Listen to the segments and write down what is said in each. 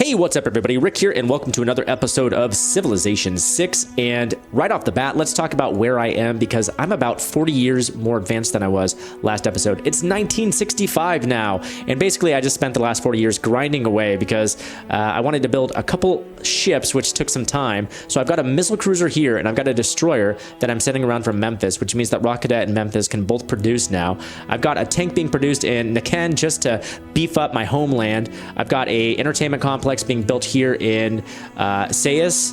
Hey, what's up everybody? Rick here, and welcome to another episode of Civilization 6. And right off the bat, let's talk about where I am, because I'm about 40 years more advanced than I was last episode. It's 1965 now, and basically I just spent the last 40 years grinding away because I wanted to build a couple ships, which took some time. So I've got a missile cruiser here, and I've got a destroyer that I'm sending around from Memphis, which means that Rock Cadet and Memphis can both produce now. I've got a tank being produced in Naken just to beef up my homeland. I've got a entertainment complex being built here in Sayas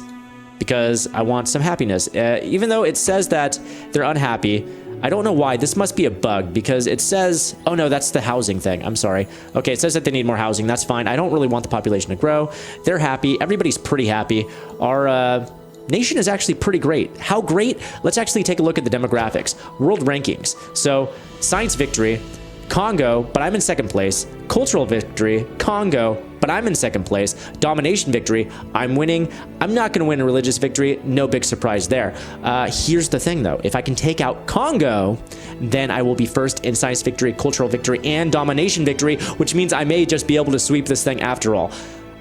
because I want some happiness. Even though it says that they're unhappy, I don't know why. This must be a bug because it says, oh no, that's the housing thing. I'm sorry. Okay, it says that they need more housing. That's fine. I don't really want the population to grow. They're happy. Everybody's pretty happy. Our nation is actually pretty great. How great? Let's actually take a look at the demographics. World rankings. So science victory, Congo, but I'm in second place. Cultural victory, Congo, but I'm in second place. Domination victory, I'm winning. I'm not going to win a religious victory. No big surprise there. Here's the thing though. If I can take out Congo, then I will be first in science victory, cultural victory, and domination victory, which means I may just be able to sweep this thing after all.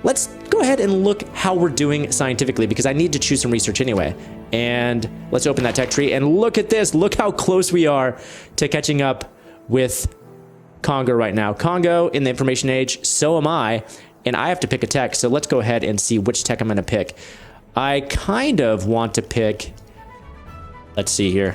Let's go ahead and look how we're doing scientifically, because I need to choose some research anyway. And let's open that tech tree and look at this. Look how close we are to catching up with Congo right now. Congo in the information age, so am I, and I have to pick a tech, so let's go ahead and see which tech I'm going to pick. I kind of want to pick, let's see here,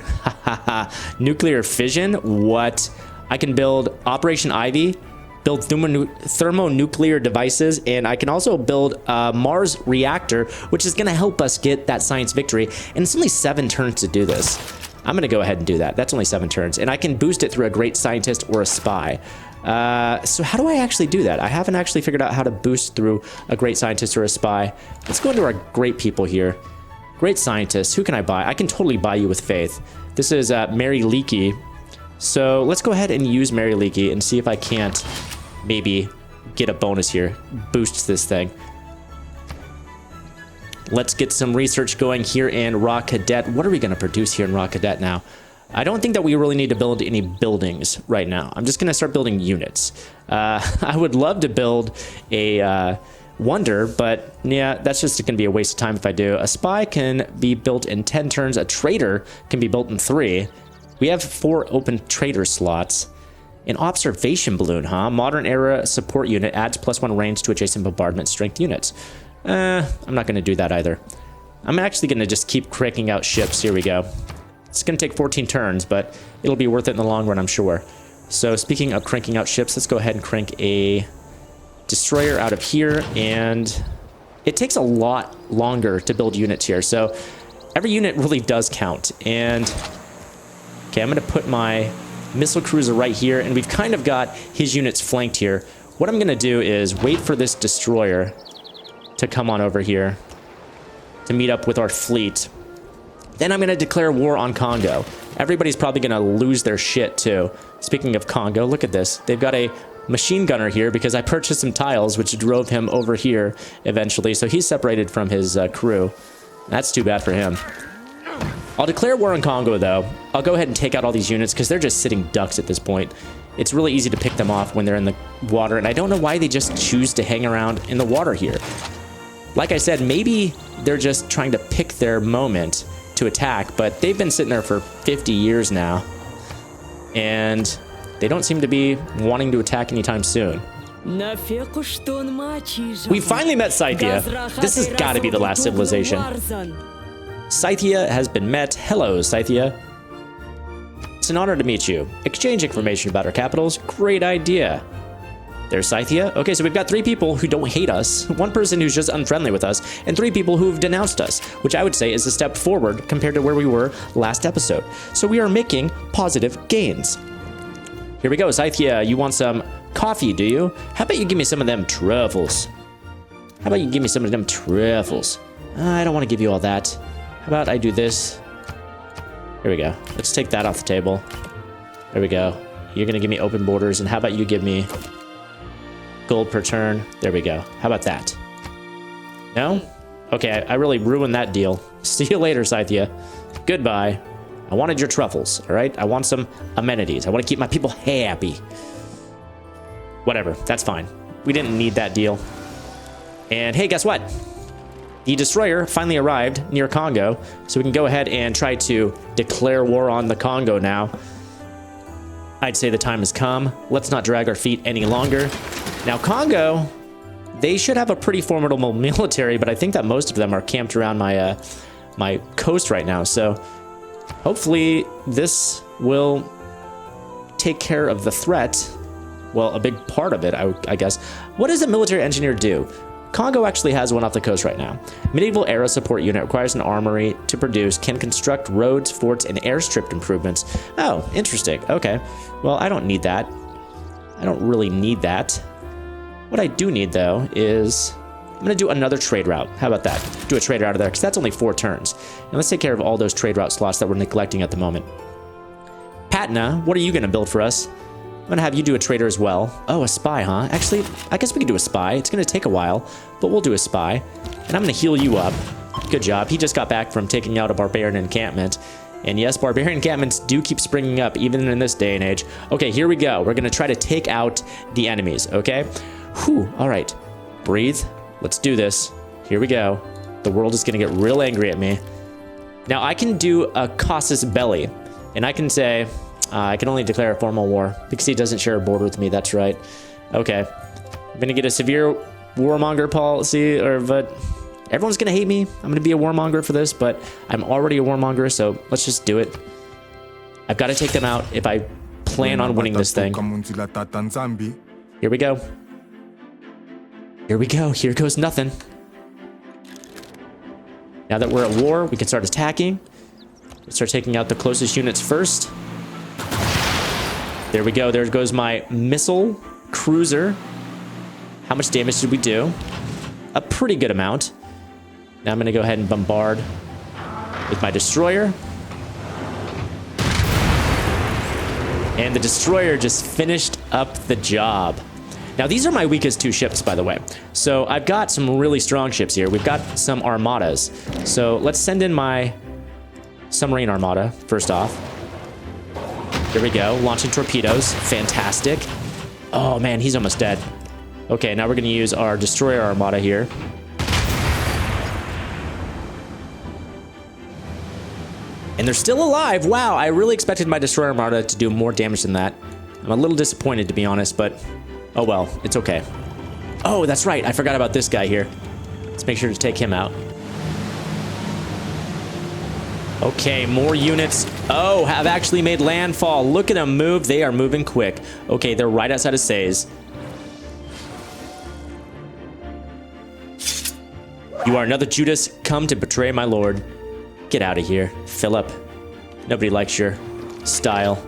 nuclear fission. What? I can build Operation Ivy, build thermonuclear devices, and I can also build a Mars reactor, which is going to help us get that science victory, and it's only 7 turns to do this. I'm going to go ahead and do that. That's only 7 turns. And I can boost it through a great scientist or a spy. So how do I actually do that? I haven't actually figured out how to boost through a great scientist or a spy. Let's go into our great people here. Great scientists. Who can I buy? I can totally buy you with faith. This is Mary Leakey. So let's go ahead and use Mary Leakey and see if I can't maybe get a bonus here. Boost this thing. Let's get some research going here in Rock Cadet. What are we going to produce here in Rock Cadet now? I don't think that we really need to build any buildings right now. I'm just going to start building units. I would love to build a wonder, but yeah, that's just going to be a waste of time if I do. A spy can be built in 10 turns. A trader can be built in 3. We have 4 open trader slots. An observation balloon, huh? Modern era support unit adds +1 range to adjacent bombardment strength units. I'm not going to do that either. I'm actually going to just keep cranking out ships. Here we go. It's going to take 14 turns, but it'll be worth it in the long run, I'm sure. So speaking of cranking out ships, let's go ahead and crank a destroyer out of here. And it takes a lot longer to build units here. So every unit really does count. And okay, I'm going to put my missile cruiser right here. And we've kind of got his units flanked here. What I'm going to do is wait for this destroyer to come on over here to meet up with our fleet. Then I'm going to declare war on Congo. Everybody's probably going to lose their shit too. Speaking of Congo, look at this. They've got a machine gunner here because I purchased some tiles which drove him over here eventually. So he's separated from his crew. That's too bad for him. I'll declare war on Congo though. I'll go ahead and take out all these units because they're just sitting ducks at this point. It's really easy to pick them off when they're in the water, and I don't know why they just choose to hang around in the water here. Like I said, maybe they're just trying to pick their moment to attack, but they've been sitting there for 50 years now, and they don't seem to be wanting to attack anytime soon. We finally met Scythia. This has got to be the last civilization. Scythia has been met. Hello, Scythia. It's an honor to meet you. Exchange information about our capitals. Great idea. There's Scythia. Okay, so we've got 3 people who don't hate us, 1 person who's just unfriendly with us, and 3 people who've denounced us, which I would say is a step forward compared to where we were last episode. So we are making positive gains. Here we go, Scythia. You want some coffee, do you? How about you give me some of them truffles? How about you give me some of them truffles? I don't want to give you all that. How about I do this? Here we go. Let's take that off the table. There we go. You're going to give me open borders, and how about you give me gold per turn? There we go. How about that? No? Okay, I really ruined that deal. See you later, Scythia. Goodbye. I wanted your truffles, all right? I want some amenities. I want to keep my people happy. Whatever, that's fine. We didn't need that deal. And hey, guess what? The destroyer finally arrived near Congo, so we can go ahead and try to declare war on the Congo now. I'd say the time has come. Let's not drag our feet any longer. Now, Congo, they should have a pretty formidable military, but I think that most of them are camped around my my coast right now. So hopefully this will take care of the threat. Well, a big part of it, I guess. What does a military engineer do? Congo actually has one off the coast right now. Medieval era support unit requires an armory to produce, can construct roads, forts, and airstrip improvements. Oh, interesting. Okay. Well, I don't need that. I don't really need that. What I do need, though, is I'm going to do another trade route. How about that? Do a trade route out of there, because that's only 4 turns. And let's take care of all those trade route slots that we're neglecting at the moment. Patna, what are you going to build for us? I'm gonna have you do a trader as well. Oh, a spy, huh? Actually, I guess we could do a spy. It's gonna take a while, but we'll do a spy. And I'm gonna heal you up. Good job. He just got back from taking out a barbarian encampment. And yes, barbarian encampments do keep springing up even in this day and age. Okay, here we go. We're gonna try to take out the enemies, okay? Whew, all right. Breathe. Let's do this. Here we go. The world is gonna get real angry at me. Now, I can do a casus belli, and I can say, I can only declare a formal war because he doesn't share a border with me. That's right. Okay. I'm going to get a severe warmonger policy, but everyone's going to hate me. I'm going to be a warmonger for this, but I'm already a warmonger, so let's just do it. I've got to take them out if I plan on winning this thing. Here we go. Here we go. Here goes nothing. Now that we're at war, we can start attacking. Let's start taking out the closest units first. There we go. There goes my missile cruiser. How much damage did we do? A pretty good amount. Now I'm going to go ahead and bombard with my destroyer. And the destroyer just finished up the job. Now, these are my weakest 2 ships, by the way. So I've got some really strong ships here. We've got some armadas. So let's send in my submarine armada first off. Here we go, launching torpedoes. Fantastic. Oh man, he's almost dead. Okay, now we're gonna use our destroyer armada here. And they're still alive. Wow, I really expected my destroyer armada to do more damage than that. I'm a little disappointed, to be honest, but oh well, it's okay. Oh, that's right, I forgot about this guy here. Let's make sure to take him out. Okay, more units. Oh, have actually made landfall. Look at them move. They are moving quick. Okay, they're right outside of Sais. You are another Judas, come to betray my lord. Get out of here, Philip. Nobody likes your style.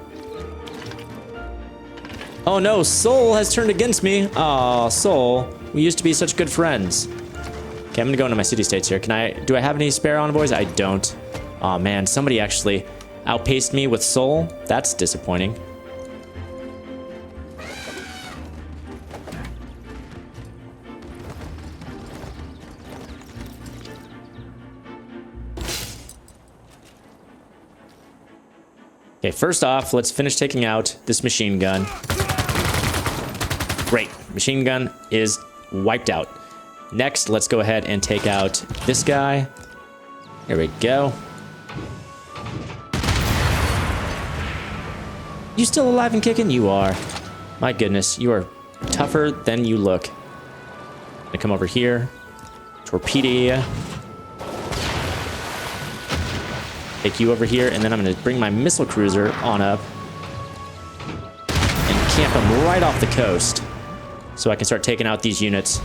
Oh no, Sol has turned against me. Aw, Sol, we used to be such good friends. Okay, I'm gonna go into my city-states here. Do I have any spare envoys? I don't. Aw man, somebody actually outpaced me with Sol. That's disappointing. Okay, first off, let's finish taking out this machine gun. Great, machine gun is wiped out. Next, let's go ahead and take out this guy. Here we go. You still alive and kicking? You are. My goodness, you are tougher than you look. I'm gonna come over here. Torpedo you. Take you over here, and then I'm gonna bring my missile cruiser on up and camp them right off the coast so I can start taking out these units.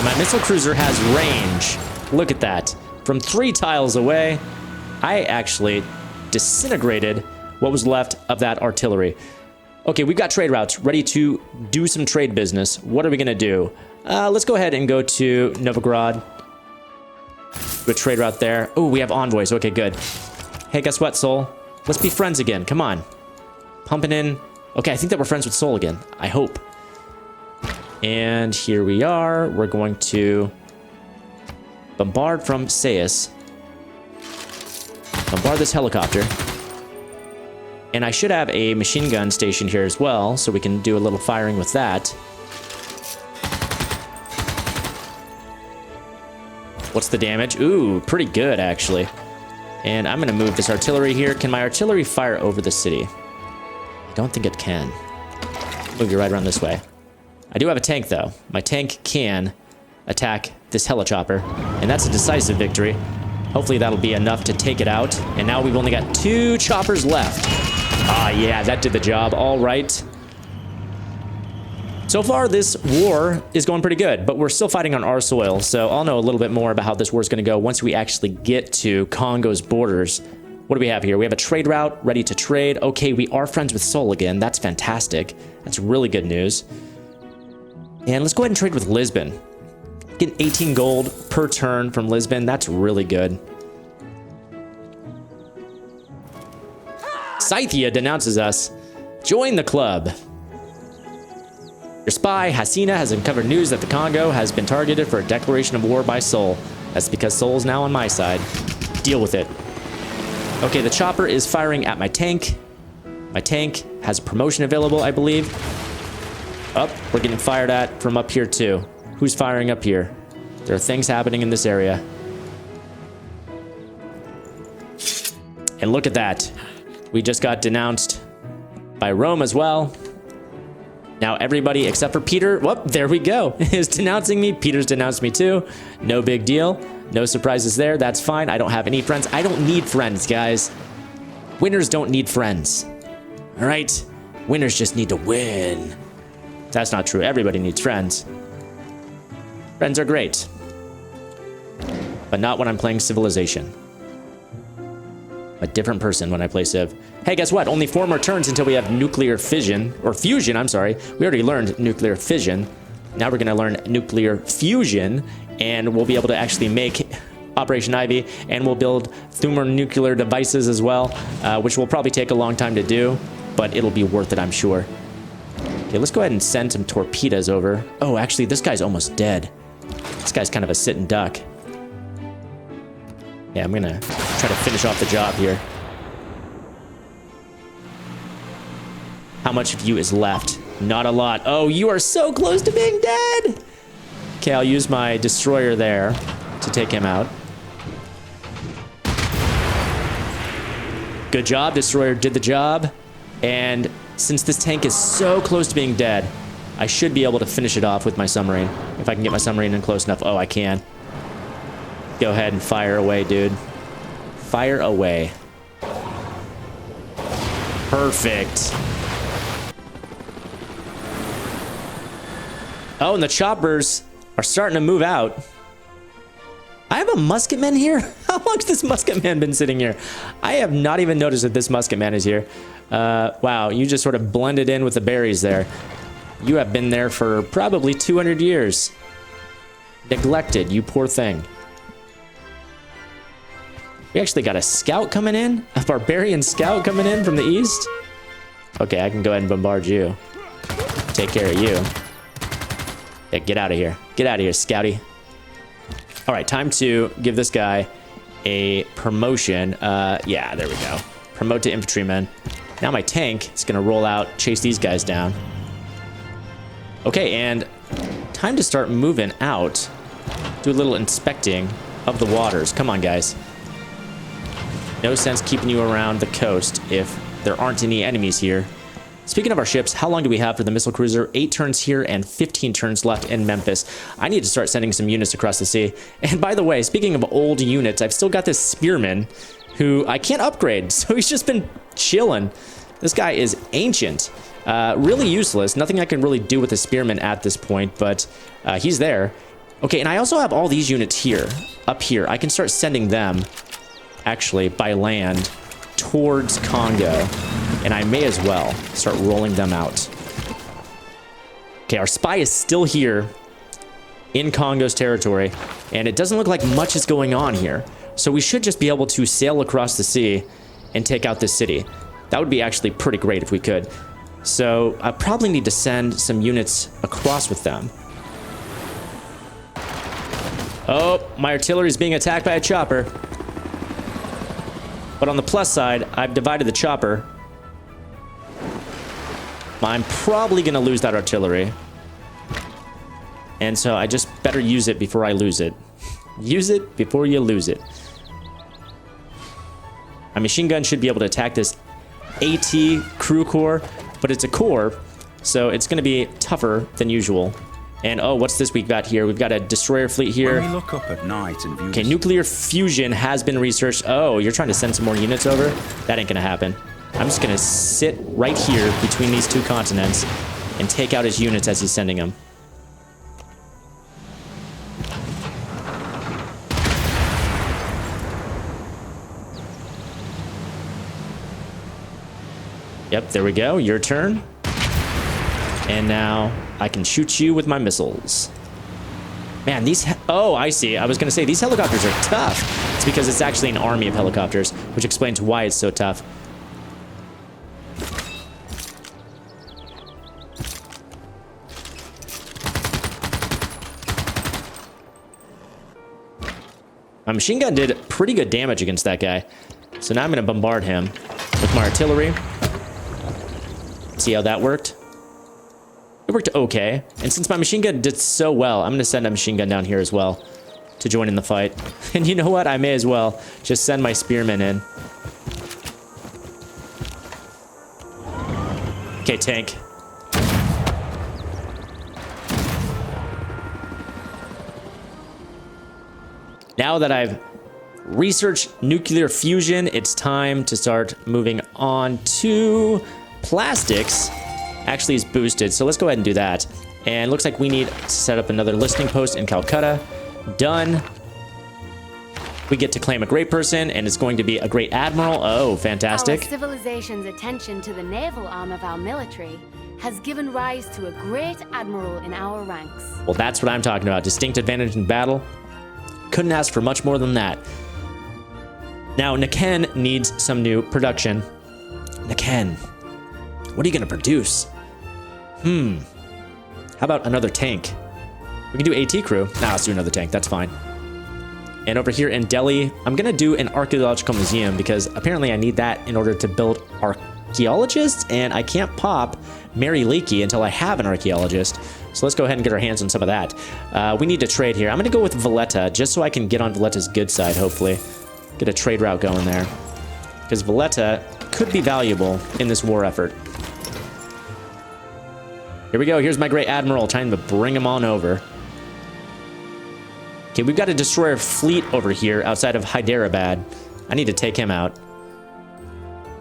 My missile cruiser has range. Look at that. From 3 tiles away, I actually disintegrated what was left of that artillery. Okay, we've got trade routes ready to do some trade business. What are we gonna do? Let's go ahead and go to Novograd. Do a trade route there. Oh, we have envoys. Okay, good. Hey, guess what, Sol? Let's be friends again. Come on. Pumping in. Okay, I think that we're friends with Sol again. I hope. And here we are. We're going to bombard from Sais. Bombard this helicopter. And I should have a machine gun stationed here as well, so we can do a little firing with that. What's the damage? Ooh, pretty good, actually. And I'm going to move this artillery here. Can my artillery fire over the city? I don't think it can. Move you right around this way. I do have a tank, though. My tank can attack this helichopper, and that's a decisive victory. Hopefully that'll be enough to take it out. And now we've only got 2 choppers left. Ah, yeah, that did the job. All right. So far, this war is going pretty good, but we're still fighting on our soil, so I'll know a little bit more about how this war is going to go once we actually get to Congo's borders. What do we have here? We have a trade route ready to trade. Okay, we are friends with Seoul again. That's fantastic. That's really good news. And let's go ahead and trade with Lisbon. Get 18 gold per turn from Lisbon. That's really good. Scythia denounces us. Join the club. Your spy, Hasina, has uncovered news that the Congo has been targeted for a declaration of war by Seoul. That's because Seoul is now on my side. Deal with it. Okay, the chopper is firing at my tank. My tank has a promotion available, I believe. Oh, we're getting fired at from up here too. Who's firing up here? There are things happening in this area. And look at that. We just got denounced by Rome as well. Now everybody except for Peter, whoop, there we go, is denouncing me. Peter's denounced me too. No big deal. No surprises there. That's fine. I don't have any friends. I don't need friends, guys. Winners don't need friends. All right? Winners just need to win. That's not true. Everybody needs friends. Friends are great. But not when I'm playing Civilization. A different person when I play Civ. Hey, guess what? Only 4 more turns until we have nuclear fission. Or fusion, I'm sorry. We already learned nuclear fission. Now we're going to learn nuclear fusion. And we'll be able to actually make Operation Ivy. And we'll build thermonuclear devices as well. Which will probably take a long time to do. But it'll be worth it, I'm sure. Okay, let's go ahead and send some torpedoes over. Oh, actually, this guy's almost dead. This guy's kind of a sitting duck. Yeah, I'm going to try to finish off the job here. How much of you is left? Not a lot. Oh, you are so close to being dead. Okay, I'll use my destroyer there to take him out. Good job, destroyer did the job. And since this tank is so close to being dead, I should be able to finish it off with my submarine. If I can get my submarine in close enough. Oh, I can. Go ahead and fire away, dude. Fire away. Perfect. Oh, and the choppers are starting to move out. I have a musketman here? How long's this musketman been sitting here? I have not even noticed that this musketman is here. Wow, you just sort of blended in with the berries there. You have been there for probably 200 years. Neglected, you poor thing. We actually got a scout coming in? A barbarian scout coming in from the east? Okay, I can go ahead and bombard you. Take care of you. Yeah, get out of here. Get out of here, scouty. All right, time to give this guy a promotion. Yeah, there we go. Promote to infantryman. Now my tank is going to roll out, chase these guys down. Okay, and time to start moving out. Do a little inspecting of the waters. Come on, guys. No sense keeping you around the coast if there aren't any enemies here. Speaking of our ships, how long do we have for the missile cruiser? 8 turns here and 15 turns left in Memphis. I need to start sending some units across the sea. And by the way, speaking of old units, I've still got this spearman who I can't upgrade. So he's just been chilling. This guy is ancient. Really useless. Nothing I can really do with the spearman at this point, but he's there. Okay, and I also have all these units here, up here. I can start sending them, actually, by land towards Congo. And I may as well start rolling them out. Okay, our spy is still here in Congo's territory, and it doesn't look like much is going on here. So we should just be able to sail across the sea and take out this city. That would be actually pretty great if we could. So I probably need to send some units across with them. Oh, my artillery is being attacked by a chopper. But on the plus side, I've divided the chopper. I'm probably going to lose that artillery. And so I just better use it before I lose it. Use it before you lose it. My machine gun should be able to attack this AT crew core, but it's a core, so it's going to be tougher than usual. And oh, what's this we've got here? We've got a destroyer fleet here. When we look up at night and view okay, nuclear fusion has been researched. Oh, you're trying to send some more units over? That ain't going to happen. I'm just going to sit right here between these two continents and take out his units as he's sending them. Yep, there we go. Your turn. And now I can shoot you with my missiles. Man, these... oh, I see. I was going to say, these helicopters are tough. It's because it's actually an army of helicopters, which explains why it's so tough. My machine gun did pretty good damage against that guy. So now I'm going to bombard him with my artillery. See how that worked? It worked okay. And since my machine gun did so well, I'm going to send a machine gun down here as well to join in the fight. And you know what? I may as well just send my spearmen in. Okay, tank. Now that I've researched nuclear fusion, it's time to start moving on to plastics. Actually, is boosted, so let's go ahead and do that. And looks like we need to set up another listening post in Calcutta. Done. We get to claim a great person, and it's going to be a great admiral. Oh, fantastic. Our civilization's attention to the naval arm of our military has given rise to a great admiral in our ranks. Well, that's what I'm talking about. Distinct advantage in battle. Couldn't ask for much more than that. Now, Naken needs some new production. Naken, what are you going to produce? How about another tank? We can do AT crew. Nah, let's do another tank. That's fine. And over here in Delhi, I'm going to do an archaeological museum because apparently I need that in order to build archaeologists, and I can't pop Mary Leakey until I have an archaeologist. So let's go ahead and get our hands on some of that. We need to trade here. I'm going to go with Valletta just so I can get on Valletta's good side, hopefully. Get a trade route going there. Because Valletta could be valuable in this war effort. Here we go. Here's my great admiral. Time to bring him on over. Okay, we've got a destroyer fleet over here outside of Hyderabad. I need to take him out.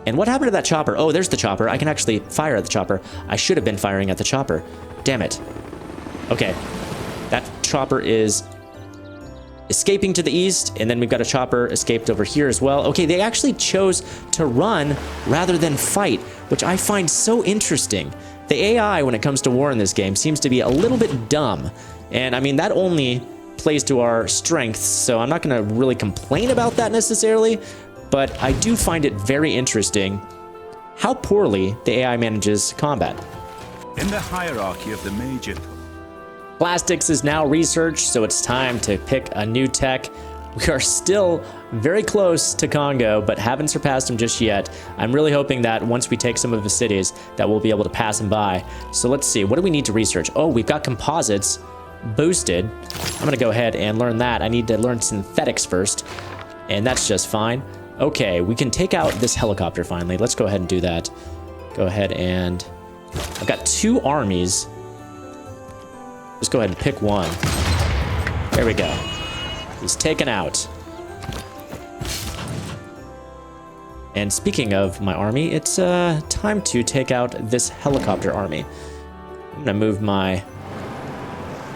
And what happened to that chopper? Oh, there's the chopper. I can actually fire at the chopper. I should have been firing at the chopper. Damn it. Okay. That chopper is escaping to the east, and then we've got a chopper escaped over here as well. Okay, they actually chose to run rather than fight, which I find so interesting. The AI, when it comes to war in this game, seems to be a little bit dumb. And I mean, that only plays to our strengths, so I'm not going to really complain about that necessarily, but I do find it very interesting how poorly the AI manages combat. in the hierarchy of the major. Plastics is now researched, so it's time to pick a new tech. We are still very close to Congo, but haven't surpassed him just yet. I'm really hoping that once we take some of his cities, that we'll be able to pass him by. So let's see, what do we need to research? Oh, we've got composites boosted. I'm gonna go ahead and learn that. I need to learn synthetics first, and that's just fine. Okay, we can take out this helicopter finally. Let's go ahead and do that. Go ahead and... I've got 2 armies. Just go ahead and pick one. There we go. He's taken out. And speaking of my army, it's time to take out this helicopter army. I'm gonna move my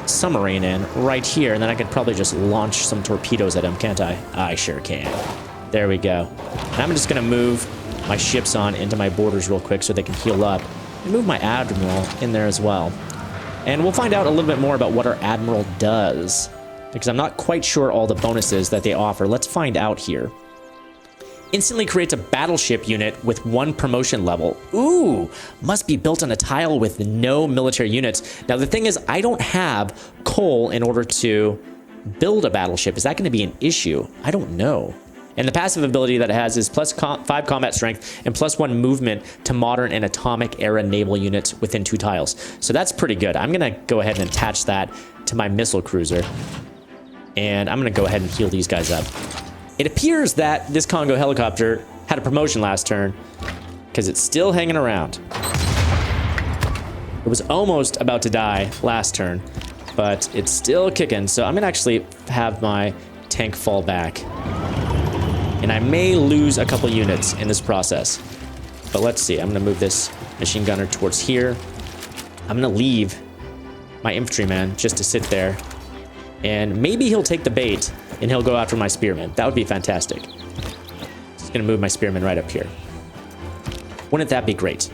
submarine in right here, and then I could probably just launch some torpedoes at him, can't I? I sure can. There we go. And I'm just gonna move my ships on into my borders real quick so they can heal up. And move my admiral in there as well. And we'll find out a little bit more about what our admiral does, because I'm not quite sure all the bonuses that they offer. Let's find out here. Instantly creates a battleship unit with 1 promotion level. Ooh, must be built on a tile with no military units. Now the thing is, I don't have coal in order to build a battleship. Is that going to be an issue? I don't know. And the passive ability that it has is +5 combat strength and +1 movement to modern and atomic era naval units within 2 tiles. So that's pretty good. I'm going to go ahead and attach that to my missile cruiser. And I'm going to go ahead and heal these guys up. It appears that this Congo helicopter had a promotion last turn because it's still hanging around. It was almost about to die last turn, but it's still kicking. So I'm going to actually have my tank fall back. And I may lose a couple units in this process. But let's see. I'm going to move this machine gunner towards here. I'm going to leave my infantryman just to sit there. And maybe he'll take the bait and he'll go after my spearmen. That would be fantastic. Just going to move my spearmen right up here. Wouldn't that be great?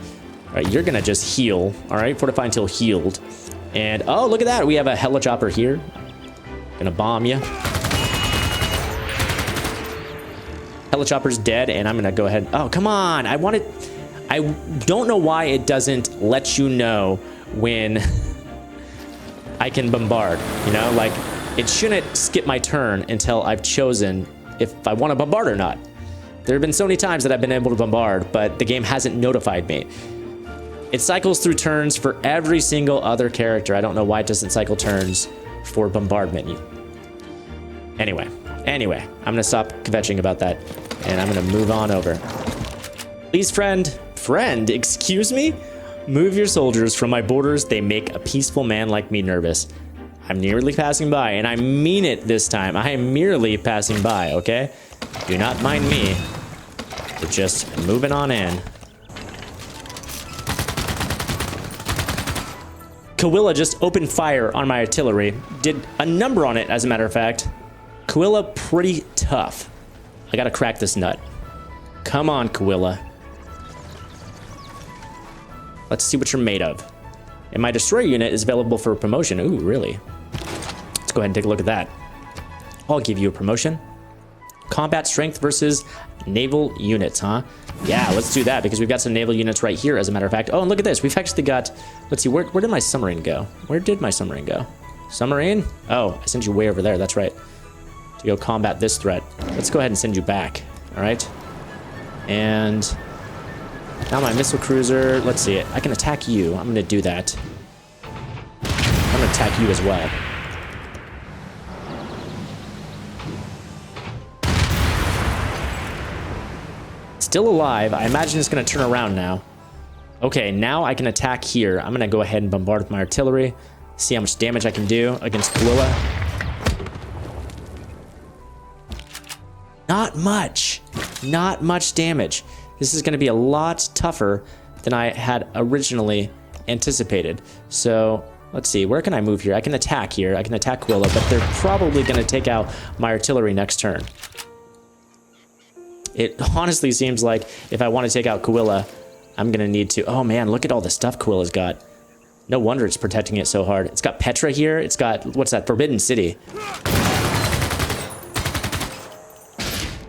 All right, you're going to just heal. All right, fortify until healed. And, oh, look at that. We have a helichopper here. Going to bomb you. Helichopper's dead, and I'm gonna go ahead. Oh, come on! I don't know why it doesn't let you know when I can bombard. You know, like it shouldn't skip my turn until I've chosen if I want to bombard or not. There have been so many times that I've been able to bombard, but the game hasn't notified me. It cycles through turns for every single other character. I don't know why it doesn't cycle turns for bombardment. Anyway, I'm gonna stop kvetching about that, and I'm gonna move on over. Please, friend, excuse me? Move your soldiers from my borders. They make a peaceful man like me nervous. I'm merely passing by, and I mean it this time. I am merely passing by, okay? Do not mind me. We're just moving on in. Kawilla just opened fire on my artillery. Did a number on it, as a matter of fact. Kawilla pretty tough. I gotta crack this nut. Come on, Kawilla. Let's see what you're made of. And my destroyer unit is available for promotion. Ooh, really? Let's go ahead and take a look at that. I'll give you a promotion. Combat strength versus naval units, huh? Yeah, let's do that because we've got some naval units right here, as a matter of fact. Oh, and look at this. We've actually got... Let's see, where did my submarine go? Where did my submarine go? Submarine? Oh, I sent you way over there. That's right. To go combat this threat. Let's go ahead and send you back. All right. And now my missile cruiser. Let's see it. I can attack you. I'm going to do that. I'm going to attack you as well. Still alive. I imagine it's going to turn around now. Okay, now I can attack here. I'm going to go ahead and bombard with my artillery. See how much damage I can do against Kawilla. Not much. Not much damage. This is going to be a lot tougher than I had originally anticipated. So, let's see. Where can I move here? I can attack here. I can attack Kawilla, but they're probably going to take out my artillery next turn. It honestly seems like if I want to take out Kawilla, I'm going to need to... Oh, man, look at all the stuff Kawilla's got. No wonder it's protecting it so hard. It's got Petra here. It's got... What's that? Forbidden City.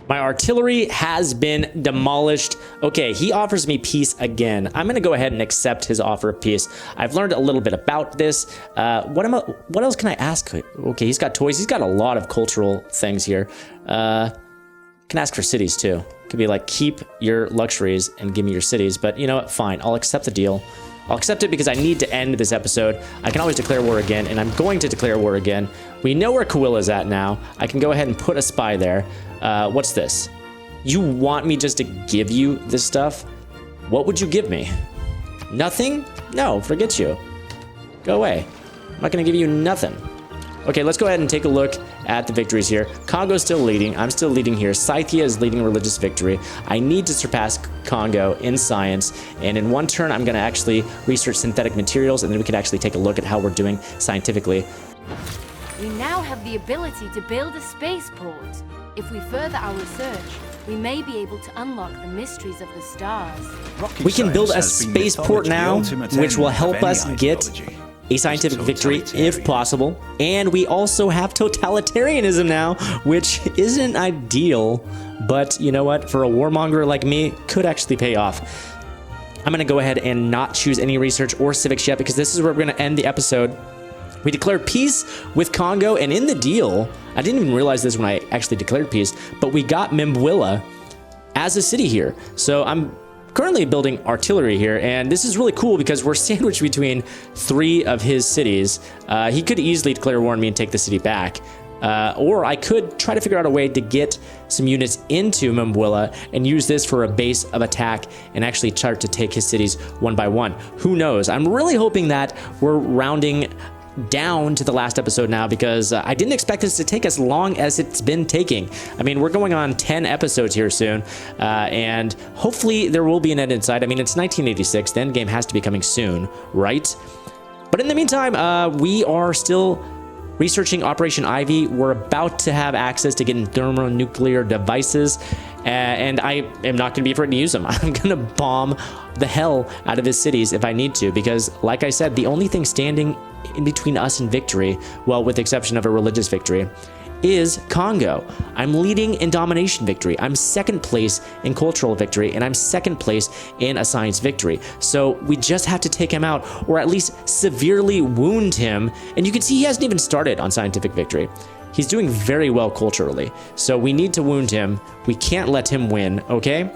My artillery has been demolished. Okay, he offers me peace again. I'm going to go ahead and accept his offer of peace. I've learned a little bit about this. What else can I ask? Okay, he's got toys. He's got a lot of cultural things here. Can ask for cities too. Could be like, keep your luxuries and give me your cities. But you know what? Fine. I'll accept the deal. I'll accept it because I need to end this episode. I can always declare war again, and I'm going to declare war again. We know where Kawilla's at now. I can go ahead and put a spy there. What's this? You want me just to give you this stuff? What would you give me? Nothing? No, forget you. Go away. I'm not going to give you nothing. Okay, let's go ahead and take a look at the victories here. Congo's still leading. I'm still leading here. Scythia is leading religious victory. I need to surpass Congo in science. And in one turn, I'm going to actually research synthetic materials, and then we can actually take a look at how we're doing scientifically. We now have the ability to build a spaceport. If we further our research, we may be able to unlock the mysteries of the stars. We can build a spaceport now, which will help us get a scientific victory if possible. And we also have totalitarianism now, which isn't ideal, but you know what? For a warmonger like me, could actually pay off. I'm going to go ahead and not choose any research or civics yet because this is where we're going to end the episode. We declared peace with Congo, and in the deal, I didn't even realize this when I actually declared peace, but we got Mbwilla as a city here. So I'm currently building artillery here, and this is really cool because we're sandwiched between 3 of his cities. He could easily declare war on me and take the city back. Or I could try to figure out a way to get some units into Mbwilla and use this for a base of attack and actually start to take his cities one by one. Who knows? I'm really hoping that we're rounding down to the last episode now, because I didn't expect this to take as long as it's been taking. I mean, we're going on 10 episodes here soon, and hopefully there will be an end in sight. I mean, it's 1986. The end game has to be coming soon, right? But in the meantime, we are still researching Operation Ivy. We're about to have access to getting thermonuclear devices, and I am not going to be afraid to use them. I'm going to bomb the hell out of his cities if I need to, because like I said, the only thing standing in between us and victory, well, with the exception of a religious victory, is Congo. I'm leading in domination victory. I'm second place in cultural victory, and I'm second place in a science victory. So we just have to take him out, or at least severely wound him. And you can see he hasn't even started on scientific victory. He's doing very well culturally. So we need to wound him. We can't let him win, okay?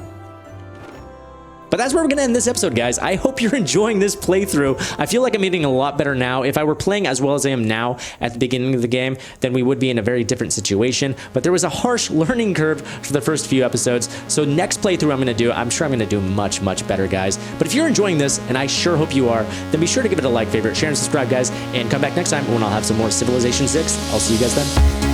But that's where we're going to end this episode, guys. I hope you're enjoying this playthrough. I feel like I'm getting a lot better now. If I were playing as well as I am now at the beginning of the game, then we would be in a very different situation. But there was a harsh learning curve for the first few episodes. So next playthrough I'm sure I'm going to do much, much better, guys. But if you're enjoying this, and I sure hope you are, then be sure to give it a like, favorite, share, and subscribe, guys. And come back next time when I'll have some more Civilization 6. I'll see you guys then.